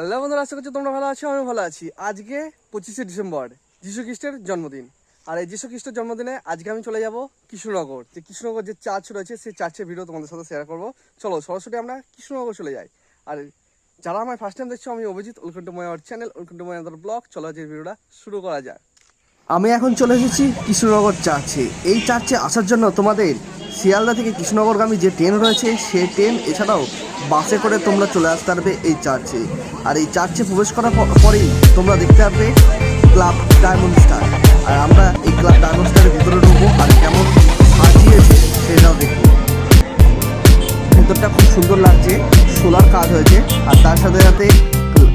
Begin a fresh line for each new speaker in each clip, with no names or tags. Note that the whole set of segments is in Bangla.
হ্যালো বন্ধুরা, আশা করছি তোমরা ভালো আছো। আমি ভালো আছি। আজকে 25শে ডিসেম্বর, যীশু খ্রিস্টের জন্মদিন। আর এই যীশু খ্রিস্টের জন্মদিনে আজকে আমি চলে যাব কৃষ্ণনগর। কৃষ্ণনগর যে চার্চ রয়েছে সেই চার্চের ভিডিও তোমাদের সাথে শেয়ার করবো। চলো সরাসরি আমরা কৃষ্ণনগর চলে যাই। আর যারা আমার ফার্স্ট টাইম দেখছো, আমি Abhijit, welcome to my our channel, welcome to my our blog. চলো আজকের ভিডিওটা শুরু করা যাক। আমি এখন চলে এসেছি কৃষ্ণনগর চার্চে। এই চার্চে আসার জন্য তোমাদের শিয়ালদা থেকে কৃষ্ণনগরগামী যে ট্রেন রয়েছে সেই ট্রেন, এছাড়াও বাসে করে তোমরা চলে আসতে পারবে এই চার্চে। আর এই চার্চে প্রবেশ করার পরেই তোমরা দেখতে পারবে ক্লাব ডায়মন্ড স্টার। আর আমরা এই ক্লাব ডায়মন্ড স্টারের ভিতরে ঢুকবো আর কেমন সাজিয়েছে সেটাও দেখবো। ভেতরটা খুব সুন্দর লাগছে, সোলার কাজ হয়েছে আর তার সাথে সাথে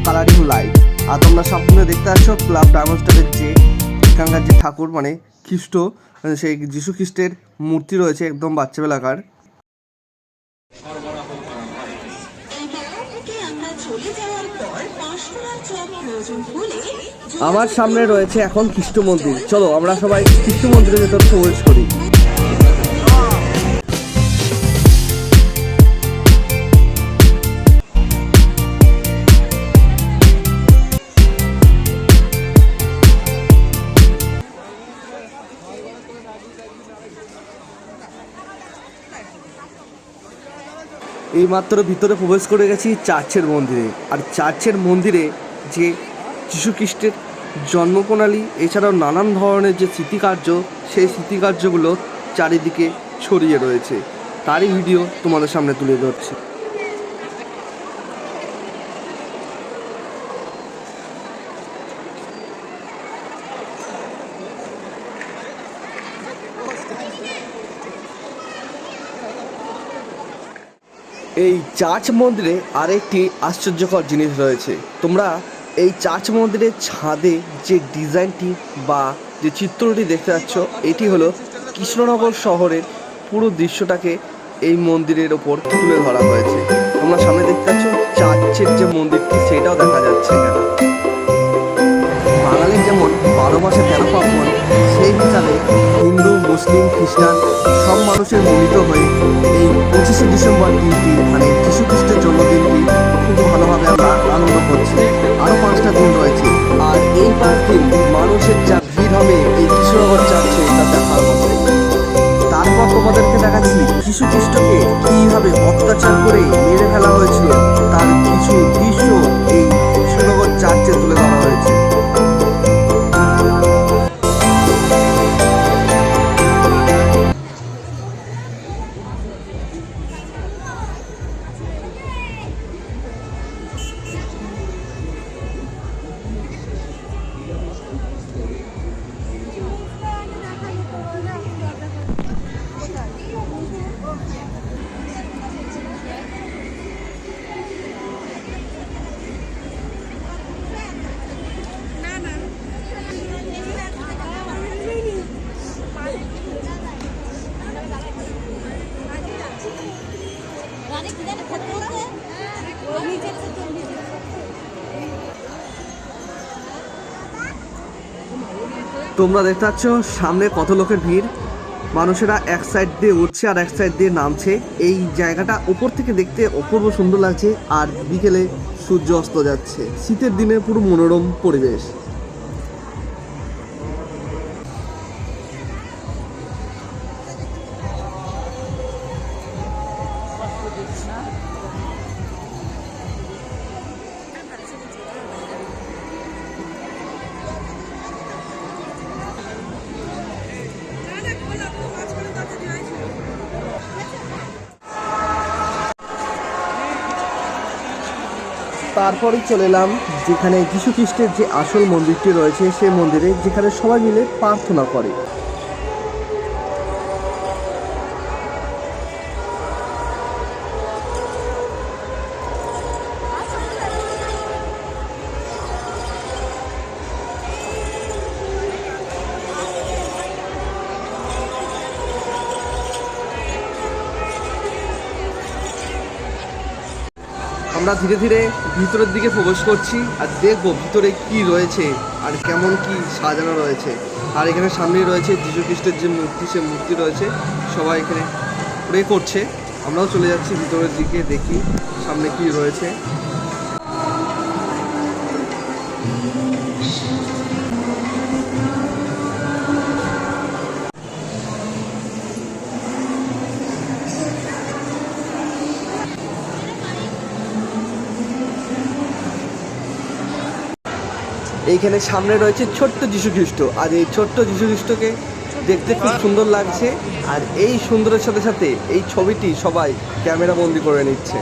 কালারিং লাইট। আর তোমরা সামনে দেখতে পাচ্ছ ক্লাব ডায়মন্ড স্টারের যে এখানকার যে ঠাকুর, মানে খ্রিস্ট, সেই যীশু খ্রিস্টের মূর্তি রয়েছে একদম বাচ্চাবেলাকার। আমার সামনে রয়েছে এখন খ্রিস্ট মন্দির। চলো আমরা সবাই খ্রিস্ট মন্দিরের ভেতর প্রবেশ করি। এইমাত্র ভিতরে প্রবেশ করে গেছি চার্চের মন্দিরে। আর চার্চের মন্দিরে যে যীশু খ্রিস্টের জন্মপ্রণালী, এছাড়াও নানান ধরনের যে স্মৃতিকার্য, সেই স্মৃতিকার্যগুলো চারিদিকে ছড়িয়ে রয়েছে। তারই ভিডিও তোমাদের সামনে তুলে ধরছি। এই চার্চ মন্দিরে আরেকটি আশ্চর্যকর জিনিস রয়েছে। তোমরা এই চার্চ মন্দিরের ছাদে যে ডিজাইনটি বা যে চিত্রটি দেখতে পাচ্ছ, এটি হলো কৃষ্ণনগর শহরের পুরো দৃশ্যটাকে এই মন্দিরের ওপর তুলে ধরা হয়েছে। তোমরা সামনে দেখতে পাচ্ছ চার্চের যে মন্দিরটি, সেটাও দেখা যাচ্ছে এখানে। বাঙালির যেমন 12 মাসে 13 পার্বণ, সেই হিসাবে হিন্দু, মুসলিম, খ্রিস্টান সব মানুষের মিলিত হয়ে এই 25শে ডিসেম্বর দিনটি, মানে যীশু খ্রিস্টের জন্মদিনটি খুব ভালোভাবে আমরা আনন্দ করছি। আরও 5টা দিন রয়েছে, আর এই 5 দিন মানুষের যা ভিড় হবে এই কৃষ্ণনগর চার্চে তা দেখার মতো। তারপর তোমাদেরকে দেখাচ্ছি যীশু খ্রিস্টকে কীভাবে অত্যাচার করে মেরে ফেলা হয়েছিল, তার কিছু দৃশ্য এই কৃষ্ণনগর চার্চে তুলে ধরা হয়েছে। তোমরা দেখতে পাচ্ছ সামনে কত লোকের ভিড়। মানুষেরা এক সাইড দিয়ে উঠছে আর এক সাইড দিয়ে নামছে। এই জায়গাটা উপর থেকে দেখতে অপূর্ব সুন্দর লাগছে। আর বিকেলে সূর্য অস্ত যাচ্ছে, শীতের দিনে পুরো মনোরম পরিবেশ। তারপরেই চলে এলাম যেখানে যীশু খ্রিস্টের যে আসল মন্দিরটি রয়েছে সেই মন্দিরে, যেখানে সবাই মিলে প্রার্থনা করে। আমরা ধীরে ধীরে ভিতরের দিকে প্রবেশ করছি আর দেখবো ভিতরে কি রয়েছে আর কেমন কি সাজানো রয়েছে। আর এখানে সামনেই রয়েছে যীশু খ্রিস্টের যে মূর্তি, সে মূর্তি রয়েছে। সবাই এখানে প্রে করছে। আমরাও চলে যাচ্ছি ভিতরের দিকে, দেখি সামনে কি রয়েছে। এইখানে সামনে রয়েছে ছোট্ট যীশু খ্রিস্ট, আর এই ছোট্ট যীশু খ্রিস্টকে দেখতে খুব সুন্দর লাগছে। আর এই সুন্দরের সাথে সাথে এই ছবিটি সবাই ক্যামেরা বন্দি করে নিচ্ছে।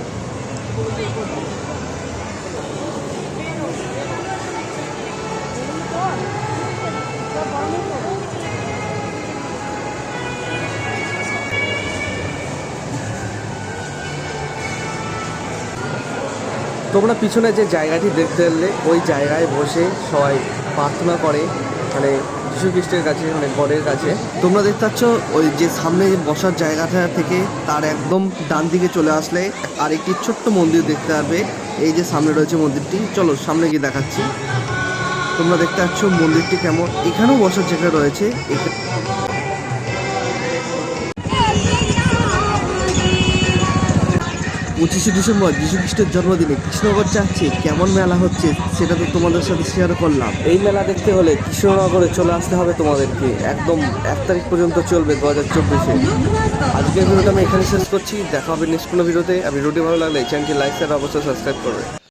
তোমরা পিছনে যে জায়গাটি দেখতে এলে ওই জায়গায় বসে সবাই প্রার্থনা করে, মানে যীশু খ্রিস্টের কাছে, মানে গডের কাছে। তোমরা দেখতে পাচ্ছ ওই যে সামনে বসার জায়গাটা থেকে তার একদম ডান দিকে চলে আসলে আরেকটি ছোট্ট মন্দির দেখতে পাবে। এই যে সামনে রয়েছে মন্দিরটি, চলো সামনে গিয়ে দেখাচ্ছি। তোমরা দেখতে পাচ্ছ মন্দিরটি কেমন, এখানেও বসার জায়গা রয়েছে। 25শে ডিসেম্বর যীশু খ্রিস্টের জন্মদিনে কৃষ্ণনগর চার্চে কেমন মেলা হচ্ছে সেটা তো তোমাদের সাথে শেয়ার করলাম। এই মেলা দেখতে হলে কৃষ্ণনগরে চলে আসতে হবে তোমাদেরকে, একদম 1 তারিখ পর্যন্ত চলবে 2024-এ। আজকের ভিডিওটা আমি এখানে শেষ করছি, দেখা হবে নেক্সট কোনো ভিডিওতে। আর ভিডিওটি ভালো লাগলে চ্যানেলটি লাইক শেয়ার অবশ্যই সাবস্ক্রাইব করবে।